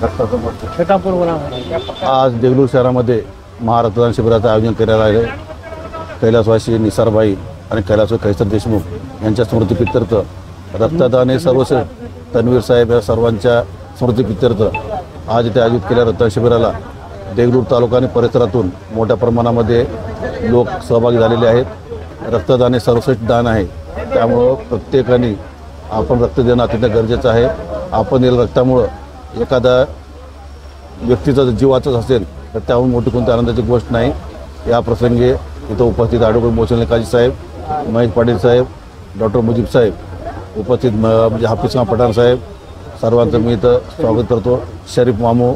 आज देगलूर शहरामध्ये महारक्तदान शिबिराचं आयोजन करण्यात आले। कैलासवासी निसारबाई आणि कैलासवासी कैसर देशमुख यांच्या स्मृतिप्रीत्यर्थ रक्तदान हे सर्वश्रेष्ठ तन्वीर साहेब या सर्वांच्या स्मृतिप्रीत्यर्थ आज इथे आयोजित केलेल्या रक्तदान शिबिराला देगलूर तालुका आणि परिसरातून मोठ्या प्रमाणामध्ये लोक सहभागी झालेले आहेत। रक्तदान हे सर्वश्रेष्ठ दान आहे, त्यामुळं प्रत्येकाने आपण रक्त देणं अत्यंत गरजेचं आहे। आपण दिलेल्या रक्तामुळं एखादा व्यक्तीचा जीव वाचत असेल तर त्याहून मोठी कोणती आनंदाची गोष्ट नाही। या प्रसंगी इथं उपस्थित ॲडव्होकेट मोहसिन काजी साहेब, महेश पाटील साहेब, डॉक्टर मुजीब साहेब उपस्थित, म्हणजे हाफिज खान पठाण साहेब, सर्वांचं मी इथं स्वागत करतो। शरीफ मामू,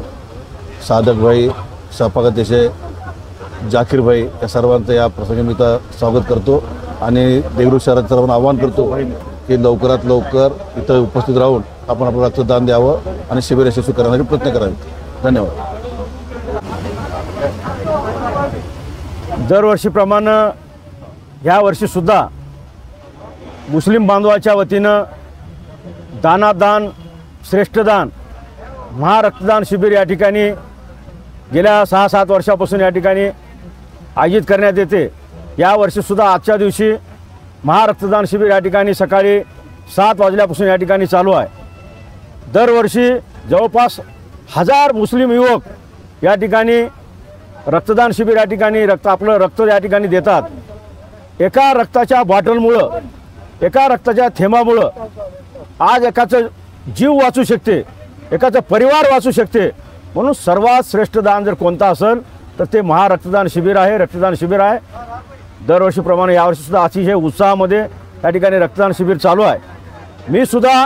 सादक भाई, शफाकत देसाई, जाकीर भाई या सर्वांचं या प्रसंगी मी इथं स्वागत करतो आणि देगलूर शहरात सर्वांना आवाहन करतो की लवकरात लवकर इथं उपस्थित राहून आपण आपलं रक्तदान द्यावं आणि शिबिर यशस्वी करण्यासाठी प्रयत्न करावे। धन्यवाद। दरवर्षीप्रमाणे ह्या वर्षीसुद्धा मुस्लिम बांधवाच्या वतीनं दानादान श्रेष्ठदान महारक्तदान शिबिर या ठिकाणी गेल्या 6-7 वर्षापासून या ठिकाणी आयोजित करण्यात येते। या वर्षीसुद्धा आजच्या दिवशी महारक्तदान शिबिर या ठिकाणी सकाळी 7 वाजल्यापासून या ठिकाणी चालू आहे। दरवर्षी जवळपास 1000 मुस्लिम युवक या ठिकाणी रक्तदान शिबिर या ठिकाणी आपलं रक्त या ठिकाणी देतात। एका रक्ताच्या बॉटलमुळं, एका रक्ताच्या थेंबामुळं आज एकाचं जीव वाचू शकते, एकाचा परिवार वाचू शकते। म्हणून सर्वात श्रेष्ठ दान जर कोणतं असेल तर ते महारक्तदान शिबिर आहे, रक्तदान शिबिर आहे। दरवर्षीप्रमाणे यावर्षीसुद्धा अतिशय उत्साहामध्ये या ठिकाणी रक्तदान शिबिर चालू आहे। मी सुद्धा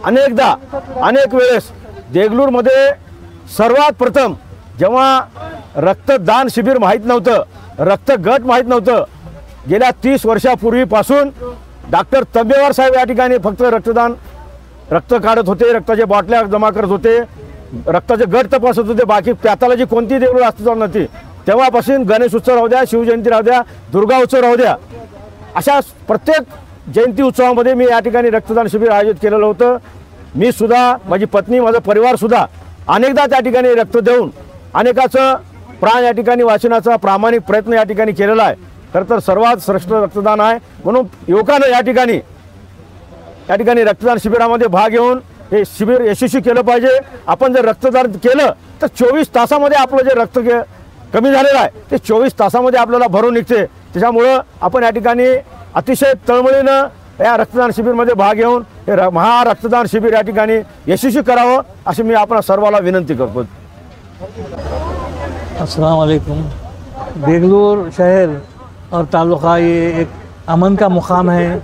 अनेकदा अनेक वेळेस देगलूरमध्ये सर्वात प्रथम जेव्हा रक्तदान शिबिर माहीत नव्हतं, रक्तगट माहीत नव्हतं, गेल्या 30 वर्षापूर्वीपासून डॉक्टर तंबेवार साहेब या ठिकाणी फक्त रक्त काढत होते, रक्ताच्या बाटल्या जमा करत होते, रक्ताचे गट तपासत होते, बाकी पॅथॉलॉजी कोणती देगलूर अस्तित्वात नव्हती। तेव्हापासून गणेश उत्सव राहू द्या, शिवजयंती राहू द्या, दुर्गा उत्सव राहू द्या, अशा प्रत्येक जयंती उत्सवामध्ये मी या ठिकाणी रक्तदान शिबिर आयोजित केलेलं होतं। मी सुद्धा, माझी पत्नी, माझा परिवारसुद्धा अनेकदा त्या ठिकाणी रक्त देऊन अनेकाचं प्राण या ठिकाणी वाचण्याचा प्रामाणिक प्रयत्न या ठिकाणी केलेला आहे। खरं तर सर्वात श्रेष्ठ रक्तदान आहे, म्हणून युवकांना या ठिकाणी रक्तदान शिबिरामध्ये भाग घेऊन हे शिबिर यशस्वी केलं पाहिजे। आपण जर रक्तदान केलं तर 24 तासामध्ये आपलं जे रक्त कमी झालेलं आहे ते 24 तासामध्ये आपल्याला भरून निघते। त्याच्यामुळं आपण या ठिकाणी अतिशय तळमळीनं या रक्तदान शिबिरमध्ये भाग घेऊन हे महारक्तदान शिबिर या ठिकाणी यशस्वी करावं अशी मी आपण सर्वांना विनंती करतो। अस्सलाम वालेकुम। देगलूर शहर और तालुका ये एक अमन का मुकाम है।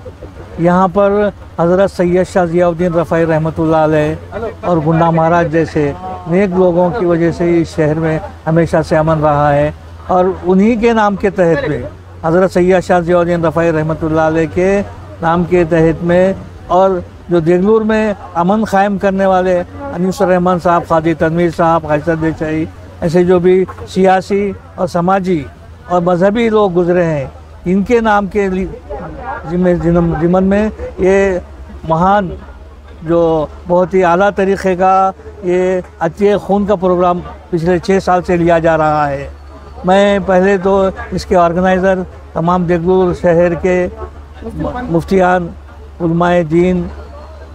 यहाँ पर हज़रत सैयद शाह ज़ियाउद्दीन रफ़ाई रहमतुल्लाह अलैह और गुंडा महाराज जैसे नेक लोगों की वजह से इस शहर में हमेशा से अमन रहा है और उन्हीं के नाम के तहत में हज़रत सैयद शाह ज़ियाउद्दीन रफ़ाई रहमतुल्लाह अलैह के नाम के तहत में और जो देगलूर में अमन क़ायम करने वाले अनीसुर रहमान साहब, क़ादी तनवीर साहब, कैसर देसाई, ऐसे जो भी सियासी और समाजी और मजहबी लोग गुजरे हैं, इनके नाम के ज़िमन में ये महान जो बहुत ही आला तरीक़े का ये अतिय खून का प्रोग्राम पिछले 6 साल से लिया जा रहा है। मैं पहले तो इसके ऑर्गेनाइज़र तमाम देगलूर शहर के मुफ्तियान, उलमाए दीन,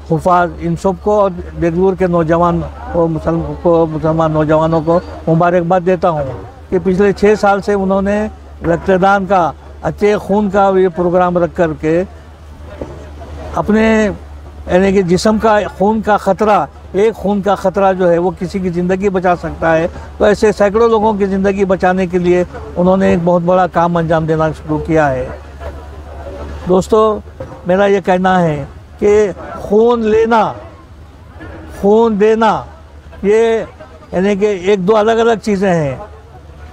हुफ़ाज़, इन सब को और देगलूर के नौजवान को मुसलमान नौजवानों को मुबारकबाद देता हूँ कि पिछले 6 साल से उन्होंने रक्तदान का, अच्छे खून का ये प्रोग्राम रख कर के अपने यानी कि जिस्म का खून का ख़तरा, एक खून का ख़तरा जो है वो किसी की ज़िंदगी बचा सकता है। तो ऐसे सैकड़ों लोगों की ज़िंदगी बचाने के लिए उन्होंने एक बहुत बड़ा काम अंजाम देना शुरू किया है। दोस्तों, मेरा ये कहना है कि खून लेना, खून देना, ये यानी कि 1-2 अलग अलग चीज़ें हैं।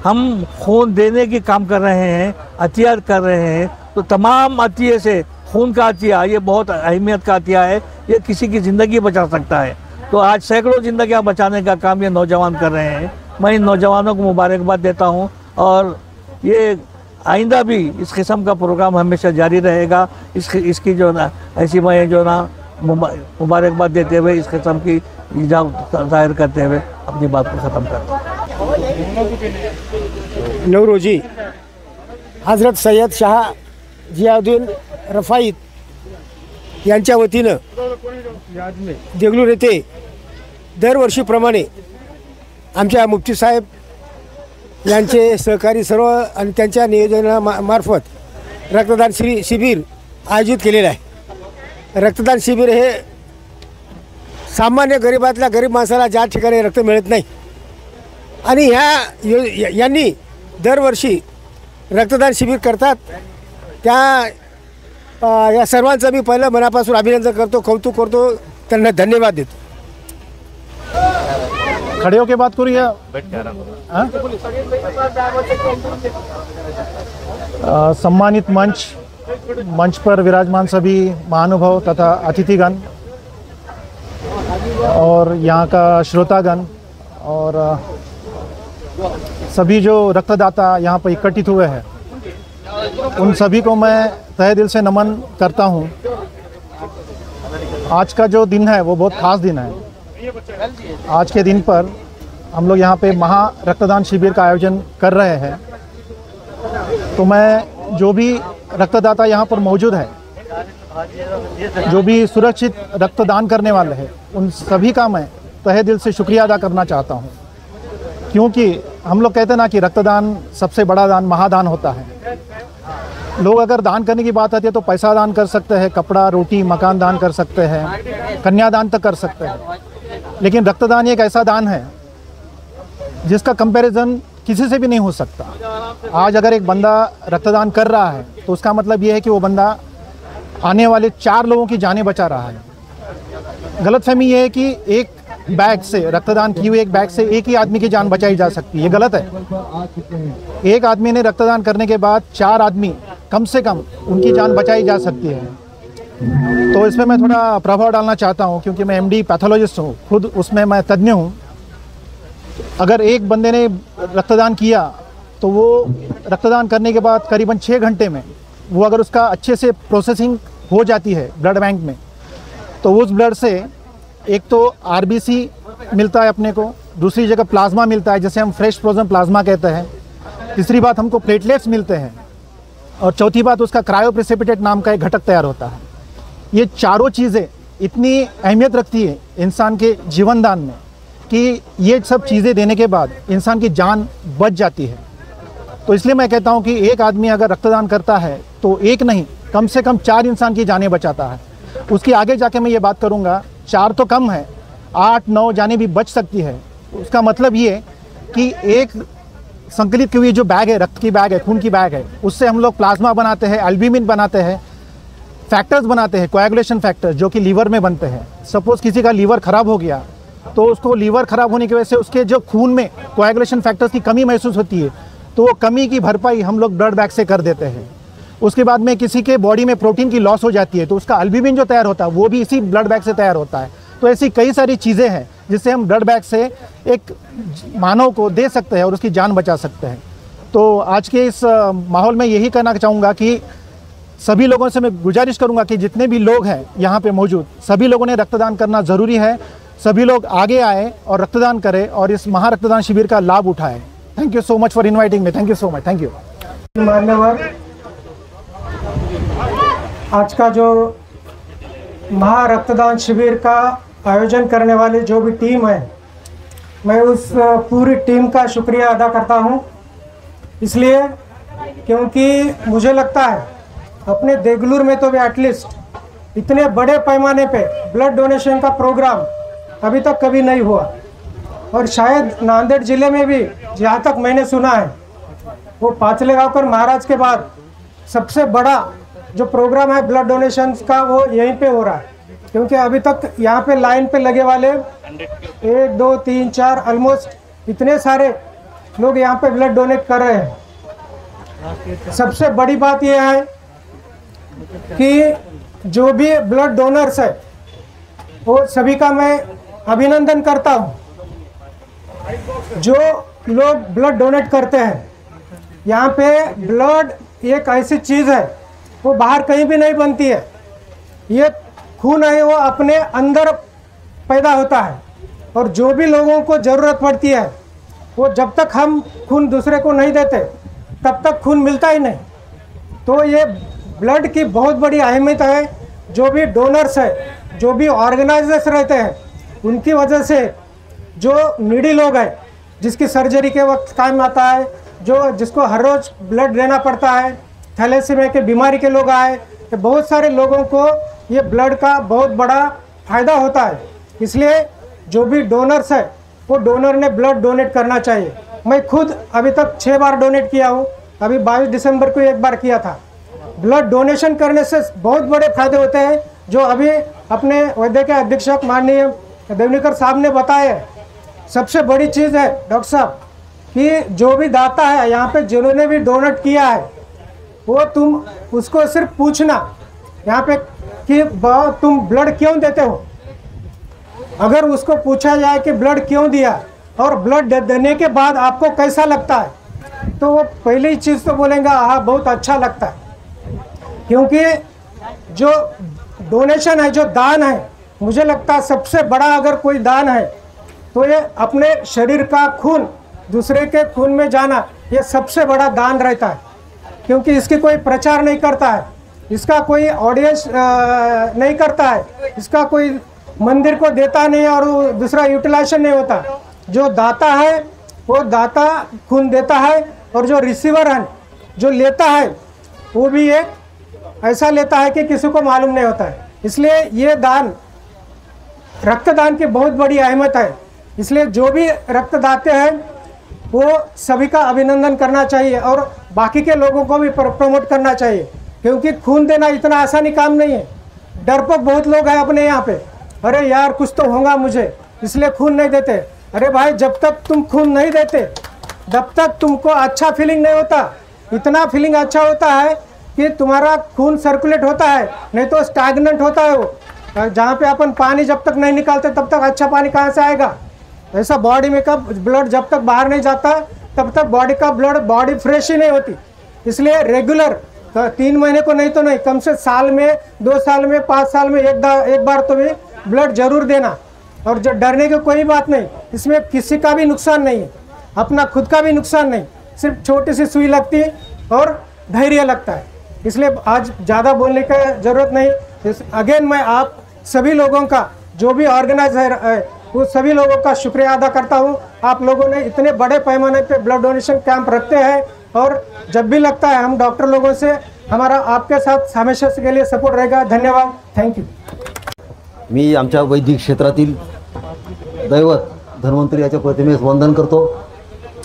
हम खून देने की काम कर रहे हैं, अतिया कर रहे हैं, तो तमाम अतिये से खून का अतिया ये बहुत अहमियत का अतिया है, ये किसी की ज़िंदगी बचा सकता है। तो आज सैकड़ों ज़िंदगियां बचाने का काम ये नौजवान कर रहे हैं। मैं इन नौजवानों को मुबारकबाद देता हूँ और ये आइंदा भी इस किस्म का प्रोग्राम हमेशा जारी रहेगा। इसकी जो ना ऐसी मैं जो ना मुबारकबाद देते हुए इस किस्म की ईजा जाहिर करते हुए अपनी बात को ख़त्म करते हैं। 9 रोजी हजरत सय्यद शाह जियाउद्दीन रफाईत यांच्या वतीनं देगलूर येथे दरवर्षीप्रमाणे आमच्या मुफ्ती साहेब यांचे सहकारी सर्व आणि त्यांच्या नियोजनामार्फत रक्तदान शिबिर आयोजित केलेलं आहे. रक्तदान शिबिर हे सामान्य गरिबातल्या गरीब माणसाला ज्या ठिकाणी रक्त मिळत नाही आणि यांनी दरवर्षी रक्तदान शिबिर करतात. या सर्वांचं मी पहिलं मनापासून अभिनंदन करतो, कौतुक करतो, त्यांना धन्यवाद देतो. खड़े होके बात करिए. सम्मानित मंच पर विराजमान सभी महानुभाव तथा अतिथिगण और यहाँ का श्रोतागण और सभी जो रक्तदाता यहाँ पर इकट्ठित हुए हैं, उन सभी को मैं तहे दिल से नमन करता हूँ. आज का जो दिन है वो बहुत ख़ास दिन है. आज के दिन पर हम लोग यहाँ पे महा रक्तदान शिविर का आयोजन कर रहे हैं. तो मैं जो भी रक्तदाता यहाँ पर मौजूद है, जो भी सुरक्षित रक्तदान करने वाले हैं, उन सभी का मैं तहे दिल से शुक्रिया अदा करना चाहता हूँ. क्योंकि हम लोग कहते हैं ना कि रक्तदान सबसे बड़ा दान महादान होता है. लोग अगर दान करने की बात आती है तो पैसा दान कर सकते हैं, कपड़ा रोटी मकान दान कर सकते हैं, कन्यादान तक कर सकते हैं. लेकिन रक्तदान एक ऐसा दान है जिसका कंपैरिजन किसी से भी नहीं हो सकता. आज अगर एक बंदा रक्तदान कर रहा है तो उसका मतलब ये है कि वो बंदा आने वाले 4 लोगों की जानें बचा रहा है. गलतफहमी ये है कि एक बैग से रक्तदान की हुई एक बैग से एक ही आदमी की जान बचाई जा सकती है. ये गलत है. एक आदमी ने रक्तदान करने के बाद 4 आदमी कम से कम उनकी जान बचाई जा सकती है. तो इसमें मैं थोड़ा प्रभाव डालना चाहता हूँ, क्योंकि मैं MD पैथोलॉजिस्ट हूँ, खुद उसमें मैं तज्ञ हूँ. अगर एक बंदे ने रक्तदान किया तो वो रक्तदान करने के बाद करीबन 6 घंटे में वो अगर उसका अच्छे से प्रोसेसिंग हो जाती है ब्लड बैंक में, तो उस ब्लड से एक तो RBC मिलता है अपने को, दूसरी जगह प्लाज्मा मिलता है जिसे हम फ्रेश फ्रोजन प्लाज्मा कहते हैं, तीसरी बात हमको प्लेटलेट्स मिलते हैं, और चौथी बात उसका क्रायोप्रेसिपिटेट नाम का एक घटक तैयार होता है. ये चारों चीज़ें इतनी अहमियत रखती है इंसान के जीवन दान में कि ये सब चीज़ें देने के बाद इंसान की जान बच जाती है. तो इसलिए मैं कहता हूँ कि एक आदमी अगर रक्तदान करता है तो एक नहीं, कम से कम 4 इंसान की जानें बचाता है. उसकी आगे जाके मैं ये बात करूँगा, 4 तो कम है, 8-9 जानें भी बच सकती है. उसका मतलब ये कि एक संकलित की हुई जो बैग है, रक्त की बैग है, खून की बैग है, उससे हम लोग प्लाज्मा बनाते हैं, एल्ब्यूमिन बनाते हैं, फैक्टर्स बनाते हैं, कोएगुलेशन फैक्टर्स जो कि लीवर में बनते हैं. सपोज़ किसी का लीवर ख़राब हो गया तो उसको लीवर ख़राब होने की वजह से उसके जो खून में कोएगुलेशन फैक्टर्स की कमी महसूस होती है, तो वो कमी की भरपाई हम लोग ब्लड बैंक से कर देते हैं. उसके बाद में किसी के बॉडी में प्रोटीन की लॉस हो जाती है तो उसका एल्ब्यूमिन जो तैयार होता है वो भी इसी ब्लड बैंक से तैयार होता है. तो ऐसी कई सारी चीज़ें हैं जिससे हम ब्लड बैंक से एक मानव को दे सकते हैं और उसकी जान बचा सकते हैं. तो आज के इस माहौल में यही कहना चाहूँगा कि सभी लोगों से मैं गुजारिश करूँगा कि जितने भी लोग हैं यहाँ पे मौजूद, सभी लोगों ने रक्तदान करना ज़रूरी है. सभी लोग आगे आए और रक्तदान करें और इस महा रक्तदान शिविर का लाभ उठाएं. Thank you so much for inviting me. Thank you so much. Thank you. मान्यवर, आज का जो महा रक्तदान शिविर का आयोजन करने वाली जो भी टीम है, मैं उस पूरी टीम का शुक्रिया अदा करता हूँ. इसलिए क्योंकि मुझे लगता है अपने देगलूर में तो भी एटलीस्ट इतने बड़े पैमाने पे ब्लड डोनेशन का प्रोग्राम अभी तक कभी नहीं हुआ. और शायद नांदेड़ ज़िले में भी जहाँ तक मैंने सुना है वो पाचलेगांवकर महाराज के बाद सबसे बड़ा जो प्रोग्राम है ब्लड डोनेशन का वो यहीं पे हो रहा है. क्योंकि अभी तक यहाँ पे लाइन पे लगे वाले 1 2 3 4 ऑलमोस्ट इतने सारे लोग यहाँ पे ब्लड डोनेट कर रहे हैं. सबसे बड़ी बात यह है कि जो भी ब्लड डोनर्स है वो सभी का मैं अभिनंदन करता हूँ. जो लोग ब्लड डोनेट करते हैं, यहाँ पे ब्लड एक ऐसी चीज़ है वो बाहर कहीं भी नहीं बनती है. ये खून है वो अपने अंदर पैदा होता है, और जो भी लोगों को ज़रूरत पड़ती है वो जब तक हम खून दूसरे को नहीं देते तब तक खून मिलता ही नहीं। तो ये ब्लड की बहुत बड़ी अहमियत है। जो भी डोनर्स है, जो भी ऑर्गेनाइजर्स रहते हैं, उनकी वजह से जो नीडी लोग हैं, जिसकी सर्जरी के वक्त काम आता है, जिसको हर रोज़ ब्लड देना पड़ता है, थैलेसीमिया के बीमारी के लोग आए, तो बहुत सारे लोगों को ये ब्लड का बहुत बड़ा फ़ायदा होता है। इसलिए जो भी डोनर्स है वो डोनर ने ब्लड डोनेट करना चाहिए। मैं खुद अभी तक 6 बार डोनेट किया हूँ, अभी 22 दिसंबर को 1 बार किया था। ब्लड डोनेशन करने से बहुत बड़े फायदे होते हैं, जो अभी अपने वैद्य के अधीक्षक माननीय देवनीकर साहब ने बताया है। सबसे बड़ी चीज़ है डॉक्टर साहब कि जो भी दाता है यहाँ पे, जिन्होंने भी डोनेट किया है, वो तुम उसको सिर्फ पूछना यहाँ पे कि तुम ब्लड क्यों देते हो। अगर उसको पूछा जाए कि ब्लड क्यों दिया और ब्लड देने के बाद आपको कैसा लगता है, तो वो पहली चीज़ तो बोलेंगे हाँ बहुत अच्छा लगता है। क्योंकि जो डोनेशन है, जो दान है, मुझे लगता है सबसे बड़ा अगर कोई दान है तो ये अपने शरीर का खून दूसरे के खून में जाना, ये सबसे बड़ा दान रहता है। क्योंकि इसकी कोई प्रचार नहीं करता है, इसका कोई ऑडियंस नहीं करता है, इसका कोई मंदिर को देता नहीं और दूसरा यूटिलाइजेशन नहीं होता। जो दाता है वो दाता खून देता है, और जो रिसीवर है, जो लेता है, वो भी एक ऐसा लेता है कि किसी को मालूम नहीं होता है। इसलिए ये दान, रक्तदान की बहुत बड़ी अहमियत है। इसलिए जो भी रक्तदाते हैं वो सभी का अभिनंदन करना चाहिए और बाकी के लोगों को भी प्रमोट करना चाहिए। क्योंकि खून देना इतना आसानी काम नहीं है। डरपोक बहुत लोग हैं अपने यहाँ पे, अरे यार कुछ तो होगा मुझे, इसलिए खून नहीं देते। अरे भाई, जब तक तुम खून नहीं देते तब तक तुमको अच्छा फीलिंग नहीं होता। इतना फीलिंग अच्छा होता है कि तुम्हारा खून सर्कुलेट होता है, नहीं तो स्टैग्नेंट होता है वो। जहाँ पे अपन पानी जब तक नहीं निकालते तब तक अच्छा पानी कहाँ से आएगा। ऐसा बॉडी में का ब्लड जब तक बाहर नहीं जाता तब तक बॉडी फ्रेश ही नहीं होती। इसलिए रेगुलर 3 महीने को नहीं तो नहीं, कम से साल में, 2 साल में, 5 साल में एक बार तो भी ब्लड जरूर देना। और जो डरने की कोई बात नहीं, इसमें किसी का भी नुकसान नहीं है, अपना खुद का भी नुकसान नहीं, सिर्फ छोटी सी सुई लगती है और धैर्य लगता है। इसलिए आज ज़्यादा बोलने का ज़रूरत नहीं। अगेन मैं आप सभी लोगों का, जो भी ऑर्गेनाइजर है, वो सभी लोगों का शुक्रिया अदा करता हूँ। आप लोगों ने इतने बड़े पैमाने पे ब्लड डोनेशन कैंप रखते हैं, और जब भी लगता है हम डॉक्टर लोगों से, हमारा आपके साथ हमेशा के लिए सपोर्ट रहेगा। धन्यवाद, थैंक यू। मी आमच्या वैद्यकीय क्षेत्रातील दैवत धन्वंतरी याच्या प्रतिमेस वंदन करतो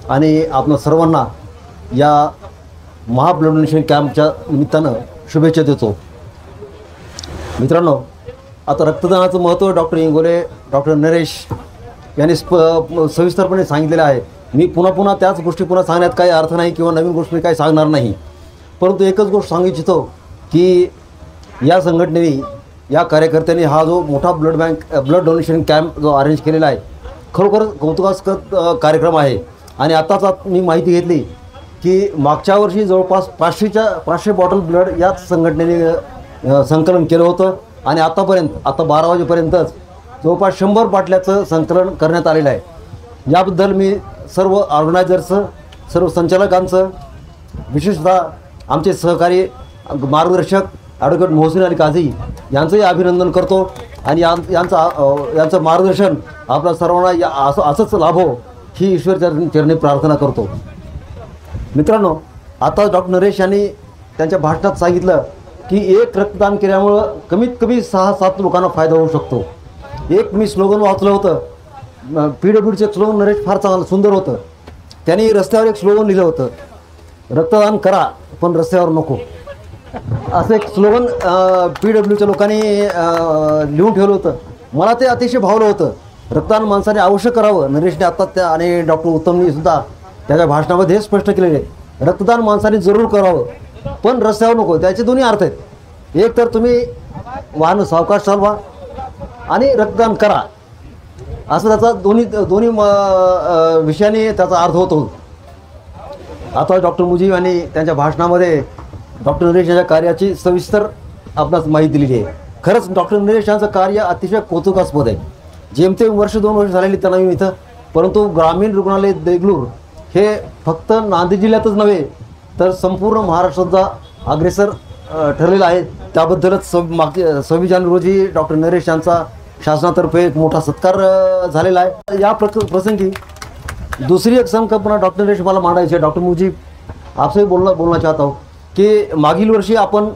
आणि आपल्या सर्वांना या महा ब्लड डोनेशन कॅम्पच्या निमित्तानं शुभेच्छा देतो। मित्रांनो, आता रक्तदानाचं महत्त्व डॉक्टर इंगोले, डॉक्टर नरेश यांनी सविस्तरपणे सांगितलेलं आहे। मी पुन्हा त्याच गोष्टी पुन्हा सांगण्यात काही अर्थ नाही किंवा नवीन गोष्टी काही सांगणार नाही, परंतु एकच गोष्ट सांगू इच्छितो की या संघटनेने, या कार्यकर्त्यांनी हा जो मोठा ब्लड डोनेशन कॅम्प जो अरेंज केलेला आहे, खरोखर कौतुकास्पद कार्यक्रम आहे। आणि आत्ताच मी माहिती घेतली की मागच्या वर्षी जवळपास 500 बॉटल ब्लड याच संघटनेने संकलन केलं होतं आणि आता 12 वाजेपर्यंतच जवळपास 100 बाटल्याचं संकलन करण्यात आलेलं आहे। याबद्दल मी सर्व ऑर्गनायझर्सचं, सर्व संचालकांचं, विशेषतः आमचे सहकारी मार्गदर्शक ॲडव्होकेट मोहसिन अली काझी यांचंही अभिनंदन करतो आणि यांचं मार्गदर्शन आपल्या सर्वांना असंच लाभो ही ईश्वरचरणी प्रार्थना करतो। मित्रांनो, आता डॉक्टर नरेश यांनी त्यांच्या भाषणात सांगितलं की एक रक्तदान केल्यामुळं कमीत कमी 6-7 लोकांना फायदा होऊ शकतो। एक मी स्लोगन वाचलं होतं, PWDचं एक स्लोगन नरेश फार चांगलं सुंदर होतं। त्यांनी रस्त्यावर एक स्लोगन लिहिलं होतं, रक्तदान करा पण रस्त्यावर नको, असं एक स्लोगन PWDच्या लोकांनी लिहून ठेवलं होतं। मला ते अतिशय भावलं होतं। रक्तदान माणसाने अवश्य करावं। नरेशने आत्ता आणि डॉक्टर उत्तमनी सुद्धा त्याच्या भाषणामध्ये हे स्पष्ट केलेले आहे, रक्तदान माणसाने जरूर करावं पण रस्त्यावर नको। त्याचे दोन्ही अर्थ आहेत, एक तर तुम्ही वाहन सावकाश चालवा आणि रक्तदान करा, असं त्याचा दोन्ही विषयाने त्याचा अर्थ होतो। आता डॉक्टर मुजीब यांनी त्यांच्या भाषणामध्ये डॉक्टर नरेश यांच्या कार्याची सविस्तर आपणास माहिती दिलेली आहे। खरंच डॉक्टर नरेश यांचं कार्य अतिशय कौतुकास्पद आहे. जेमतेम वर्ष 2 वर्ष झालेली त्यांना मी इथं, परंतु ग्रामीण रुग्णालय देगलूर हे फक्त नांदेड जिल्ह्यातच नव्हे तर संपूर्ण महाराष्ट्राचा अग्रेसर ठरलेला आहे. त्याबद्दलच 26 जानेवारी रोजी डॉक्टर नरेश यांचा शासनातर्फे एक मोठा सत्कार झालेला आहे. या प्रसंगी दूसरी एक संकल्पना डॉक्टर नरेश मला मांडायची है. डॉक्टर मुझे आपसे बोलना चाहता हूँ कि मागील वर्षी अपन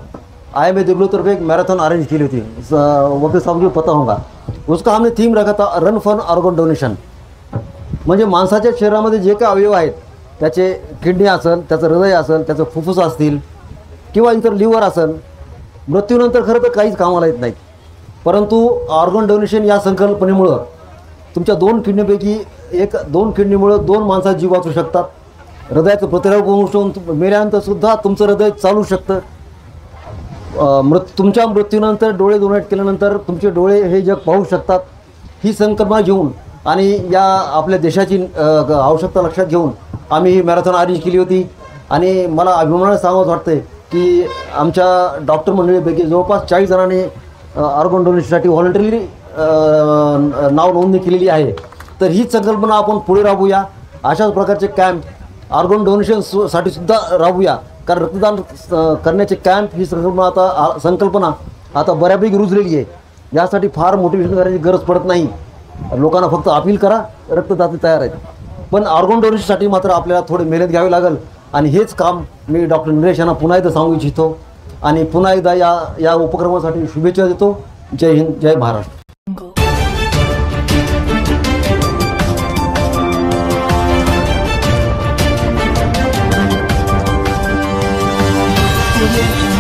IMA देगलूर तरफ एक मैराथन अरेंज की थी. वकील साहब को पता होगा. उसका हमने थीम रखा था रन फॉर ऑर्गन डोनेशन. म्हणजे माणसाच्या शरीरामध्ये जे काही अवयव आहेत, त्याचे किडनी असेल, त्याचं हृदय असेल, त्याचं फुफ्फुस असतील किंवा इतर लिव्हर असेल, मृत्यूनंतर खरं तर काहीच कामाला येत नाहीत. परंतु ऑर्गन डोनेशन या संकल्पनेमुळं तुमच्या 2 किडनीपैकी 2 किडनीमुळं 2 माणसाचे जीव वाचू शकतात. हृदयाचं प्रतिरोधक होऊन मेल्यानंतरसुद्धा तुमचं हृदय चालू शकतं. तुमच्या मृत्यूनंतर डोळे डोनेट केल्यानंतर तुमचे डोळे हे जग पाहू शकतात. ही संकल्पना घेऊन आणि या आपल्या देशाची आवश्यकता लक्षात घेऊन आम्ही ही मॅरेथॉन अरेंज केली होती. आणि मला अभिमानाने सांगावंसं वाटतं की आमच्या डॉक्टर मंडळीपैकी जवळपास 40 जणांनी ऑर्गन डोनेशनसाठी व्हॉलंटरी नाव नोंदणी केलेली आहे. तर ही संकल्पना आपण पुढे राबवूया. अशाच प्रकारचे कॅम्प ऑर्गन डोनेशनसाठी सुद्धा राबवूया. कारण रक्तदान करण्याचे कॅम्प ही संकल्पना आता बऱ्यापैकी रुजलेली आहे. यासाठी फार मोटिवेशन करायची गरज पडत नाही. लोकांना फक्त अपील करा, रक्तदाते तयार आहेत. पण ऑर्गन डोनेशनसाठी मात्र आपल्याला थोडी मेहनत घ्यावी लागेल. आणि हेच काम मी डॉक्टर नरेश यांना पुन्हा एकदा सांगू इच्छितो. आणि पुन्हा एकदा या उपक्रमासाठी शुभेच्छा देतो. जय हिंद, जय महाराष्ट्र. Audio